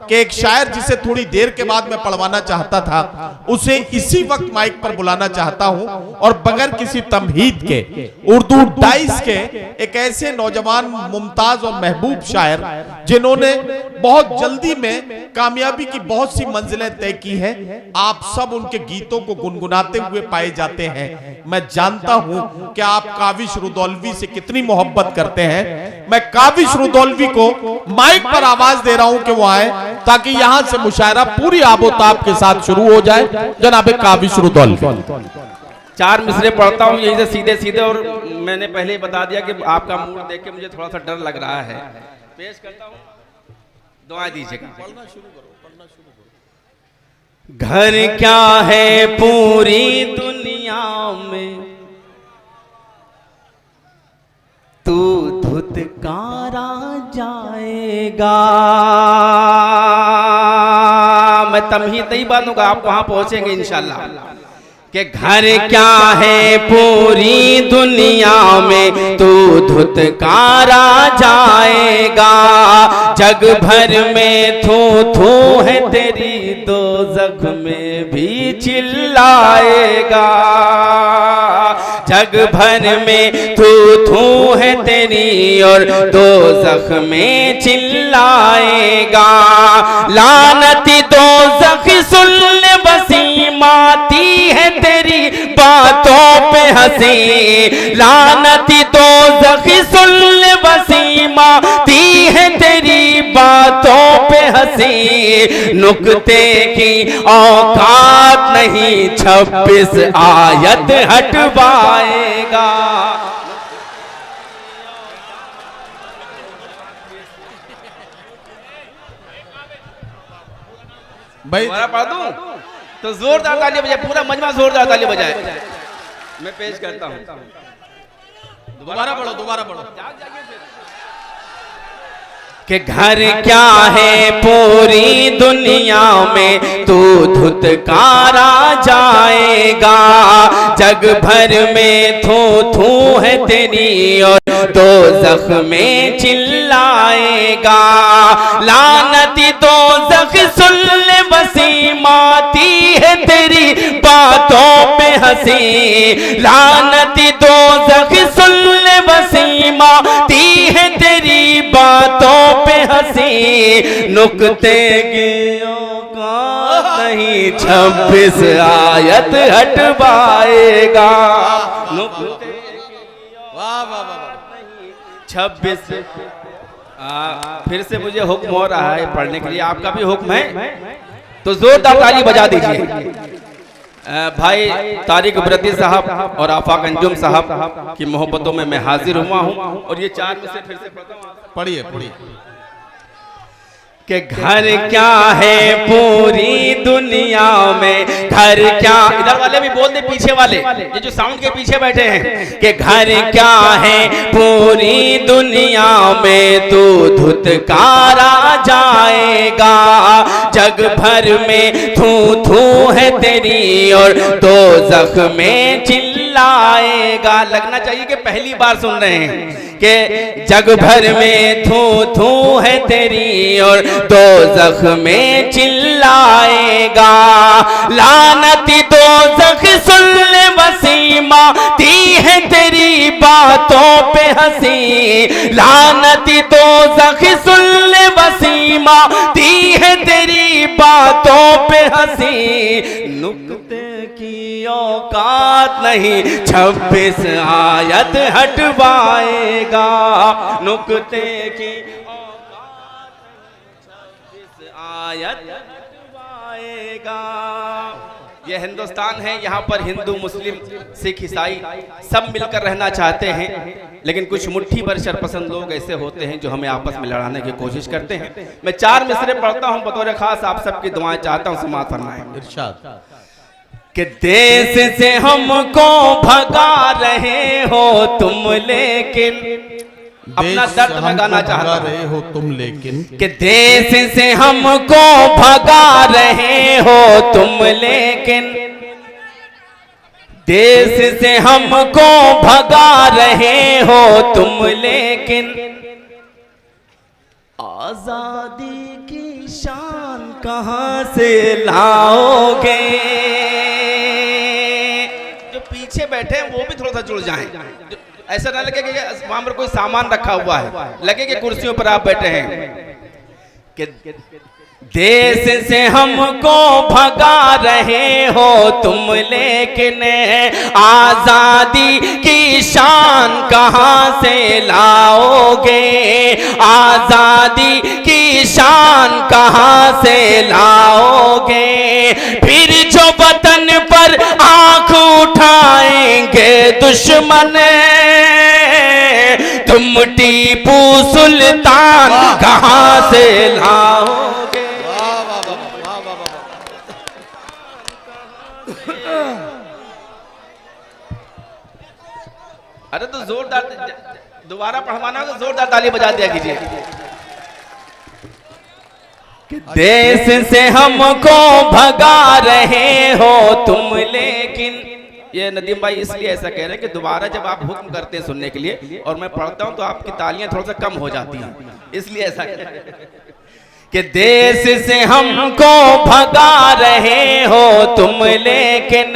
कि एक शायर जिसे थोड़ी देर के बाद मैं पढ़वाना चाहता था, उसे इसी वक्त माइक पर बुलाना चाहता हूं और बगैर किसी तमहीद के उर्दू डाइस के एक ऐसे नौजवान मुमताज और महबूब शायर जिन्होंने बहुत जल्दी में कामयाबी की बहुत सी मंजिलें तय की हैं। आप सब उनके गीतों को गुनगुनाते हुए पाए जाते हैं। मैं जानता हूं कि आप काविश रुदौलवी से कितनी मोहब्बत करते हैं। मैं काविश रुदौलवी को माइक पर आवाज दे रहा हूं कि वो आए ताकि यहां से मुशायरा पूरी आबोताब के साथ शुरू हो जाए। जनाब काविश रुदौलवी। 4 मिसरे पढ़ता हूँ यही से सीधे सीधे, और मैंने पहले ही बता दिया कि आपका मूड देख के मुझे थोड़ा सा डर लग रहा है। पेश करता हूँ, दुआ दीजिएगा। घर क्या है पूरी दुनिया में, तू धुतकारा जाएगा। मैं तमहीद नहीं बांधूंगा, आप वहां पहुंचेंगे इंशाल्लाह। कि घर क्या है पूरी दुनिया में, तू धुतकारा जाएगा। जग भर में थू थू है तेरी, दोज़ख में भी चिल्लाएगा। जग भर में थू थू है तेरी और दोज़ख में चिल्लाएगा। लानती दोज़ख सुन ले वसीमाती है तेरी बातों पे हंसी। लानती दोज़ख सुन ले वसीमाती है तेरी बातों पे हंसी। नुक्ते की औकात नहीं, 26 आयत हटवाएगा। भाई पढ़ दूं तो जोरदार ताली बजाए, पूरा मजमा जोरदार ताली बजाए। मैं पेश करता हूं। दोबारा पढ़ो, दोबारा पढ़ो। कि घर क्या है पूरी दुनिया में, तू धुतकारा जाएगा। जग भर में थू थू है तेरी और दोज़ख में चिल्लाएगा। लानती दोज़ख सुन ले वसीमाती है तेरी बातों पे हंसी। लानती दोज़ख सुन ले वसीमाती है तेरी बातों पे हंसी। नुक्ते की औकात नहीं, 26 आयत हटवाएगा। नुक्ते वाह वाह वाह। 26 फिर से मुझे हुक्म हो रहा है पढ़ने के लिए, आपका भी हुक्म है तो जोरदार ताली बजा दीजिए। भाई तारिक ब्रती साहब और आफाक अंजुम साहब की मोहब्बतों में मैं हाजिर हुआ हूँ। और ये 4 में से फिर से पढ़िए पढ़िए। कि घर क्या है पूरी दुनिया में, घर क्या, इधर वाले भी बोल दे, पीछे वाले ये जो साउंड के पीछे बैठे हैं। कि घर क्या है पूरी दुनिया में, तू धुतकारा जाएगा। जग भर में थू थू है तेरी और दोज़ख में चिल्लाएगा। लगना चाहिए कि पहली बार सुन रहे हैं। कि जग भर में थू थू है तेरी और दोज़ख में चिल्लाएगा। लानती दोज़ख सुन ले वसीमाती है तेरी बातों पे हंसी। लानती दोज़ख सुन ले वसीमाती है तेरी बातों पे हंसी। नुक्ते की औकात नहीं, 26 आयत हटवाएगा। नुक्ते की आयत हटवाएगा। यह हिंदुस्तान है, यहाँ पर हिंदू मुस्लिम सिख ईसाई सब मिलकर रहना चाहते हैं, लेकिन कुछ मुट्ठी भर शरपसंद लोग ऐसे होते हैं जो हमें आपस में लड़ाने की कोशिश करते हैं। मैं 4 मिसरे पढ़ता हूँ, बतौर खास आप सबकी दुआएं चाहता हूँ, समाअत फरमाएं। इरशाद। कि देश से हमको भगा रहे हो तुम, लेकिन अपना दर्द में गाना चाहता रहे हो तुम, लेकिन कि देश से हमको भगा रहे हो तुम, लेकिन देश से हमको भगा रहे हो तुम, लेकिन आजादी की शान कहाँ से लाओगे। जो पीछे बैठे हैं वो भी थोड़ा सा जुड़ जाएं, ऐसा ना लगे कि वहां पर कोई सामान रखा हुआ है, लगे कि कुर्सियों पर आप बैठे हैं। कि देश से हमको भगा रहे हो तुम, लेकिन आजादी की शान कहाँ से लाओगे। आजादी की शान कहाँ से लाओगे। फिर जो वतन पर आंख उठाएंगे दुश्मन, तुम टीपू सुल्तान कहाँ से लाओगे। अरे तो जोरदार, दोबारा पढ़वाना हो तो जोरदार ताली बजा दिया कीजिए। देश से हमको भगा रहे हो तुम, लेकिन ये नदीम भाई इसलिए ऐसा कह रहे हैं कि दोबारा जब आप हुक्म करते हैं सुनने के लिए और मैं पढ़ता हूं तो आपकी तालियां थोड़ा सा कम हो जाती हैं, इसलिए ऐसा कह रहे हैं कि देश से हमको भगा रहे हो तुम, लेकिन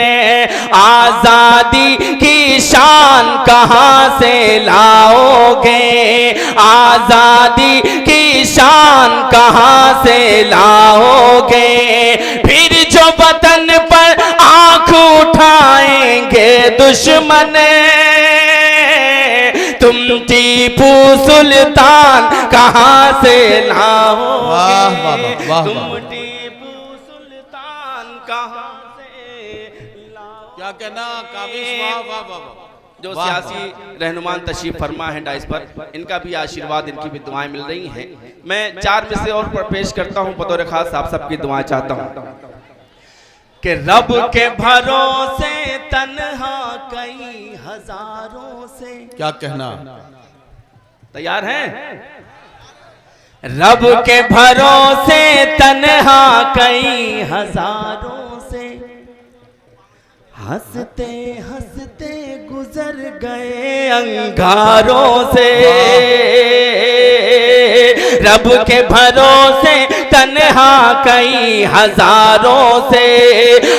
आजादी की शान कहाँ से लाओगे। आजादी की शान कहाँ से लाओगे। फिर जो वतन पर आंख उठाएंगे दुश्मन, तुम टीपू सुल्तान कहाँ से लाओगे। तुम टीपू सुल्तान कहाँ से लाओगे। क्या कहना काबिज, वाह वाह वाह। जो सियासी रहनुमान तशरीफ फरमा है डाइस पर, इनका भी आशीर्वाद, इनकी भी दुआएं मिल रही हैं। मैं 4 में से और पेश करता हूं, बतौर खास आप सबकी दुआएं चाहता हूं कि रब के भरोसे तन्हा कई हजारों से। क्या कहना, तैयार हैं। रब के भरोसे तन्हा कई हजारों से, हंसते हंसते गुजर गए अंगारों से। रब के भरोसे तन्हा कई हजारों से,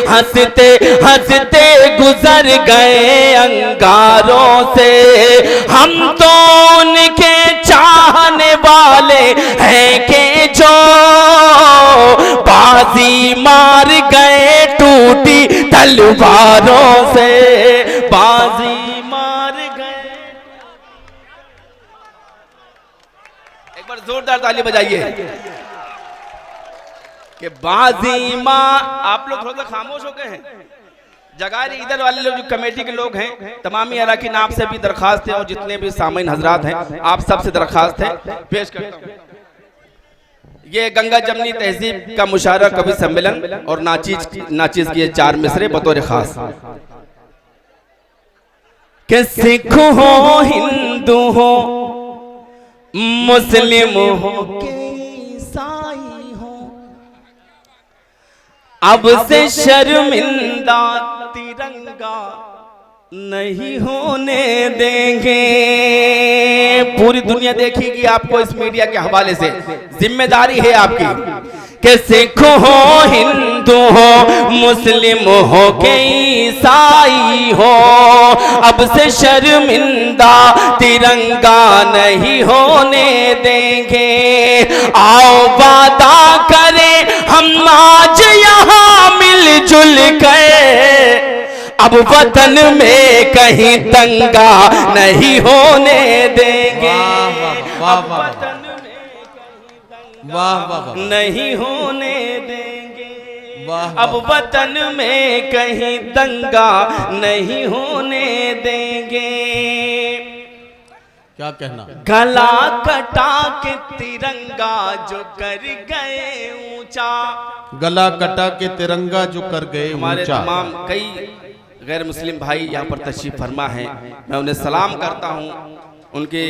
हंसते हंसते गुजर गए अंगारों से। हम तो उनके चाहने वाले हैं कि जो बाजी मार गए टूटी तलवारों से। बाजी मार गए। एक बार जोरदार ताली बजाइए कि बाजी मार। आप लोग थोड़ा सा खामोश हो गए हैं, जगह इधर वाले लोग जो कमेटी के लोग हैं, तमामी अरकान आपसे भी दरखास्त है और जितने भी सामीन हजरात हैं आप सबसे दरखास्त है, पेश करता हूं। ये गंगा जमनी तहजीब का मुशायरा कवि सम्मेलन और नाचीज की 4 मिसरे बतौर खास। कि सिख हो, हिंदू हो, मुस्लिम हो, ईसाई हो, अब से शर्मिंदा तिरंगा नहीं होने देंगे। पूरी दुनिया देखेगी आपको इस मीडिया के हवाले से, जिम्मेदारी है आपकी कि सिख हो, हिंदू हो, मुस्लिम हो के ईसाई हो, अब से शर्मिंदा तिरंगा नहीं होने देंगे। आओ वादा करें हम आज यहाँ मिलजुल कर, अब वतन में कहीं दंगा नहीं होने देंगे। अब वतन में कहीं दंगा नहीं होने देंगे। अब वतन में कहीं दंगा नहीं होने देंगे। क्या कहना, गला कटा के तिरंगा जो कर गए ऊंचा। गला कटा के तिरंगा जो कर गए हमारे ऊंचा। तमाम कई गैर मुस्लिम भाई यहाँ पर तशरीफ फरमा है, मैं उन्हें सलाम करता हूँ, उनके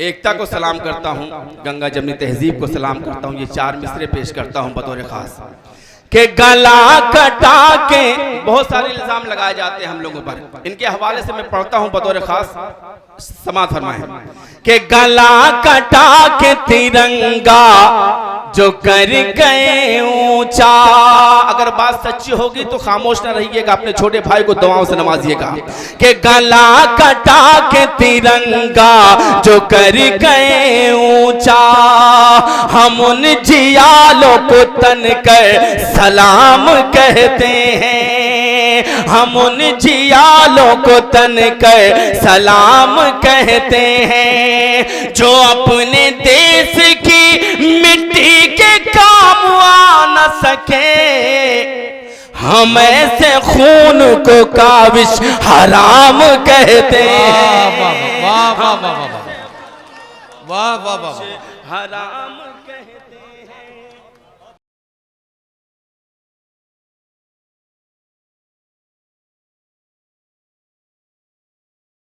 एकता को सलाम करता हूँ, गंगा जमनी तहजीब को सलाम करता हूँ। ये 4 मिसरे पेश करता हूँ बतौर खास कि गला कटा के, बहुत सारे इल्जाम लगाए जाते हैं हम लोगों पर, इनके हवाले से मैं पढ़ता हूं बतौर खास, समात फरमाएं कि गला कटा के तिरंगा जो कर गए ऊंचा। अगर बात सच्ची होगी तो खामोश ना रहिएगा, अपने छोटे भाई को दुआओं से नवाजिएगा कि गला कटा के तिरंगा जो कर गए ऊंचा, हम उन जियालों को तन कर सलाम कहते हैं, हम उन जियालों को तन कर सलाम कहते हैं, जो अपने देश की मिट्टी के काम आ न सके, हम ऐसे खून को काविश हराम कहते हैं, वाह वाह वाह वाह वाह वाह वाह वाह, हराम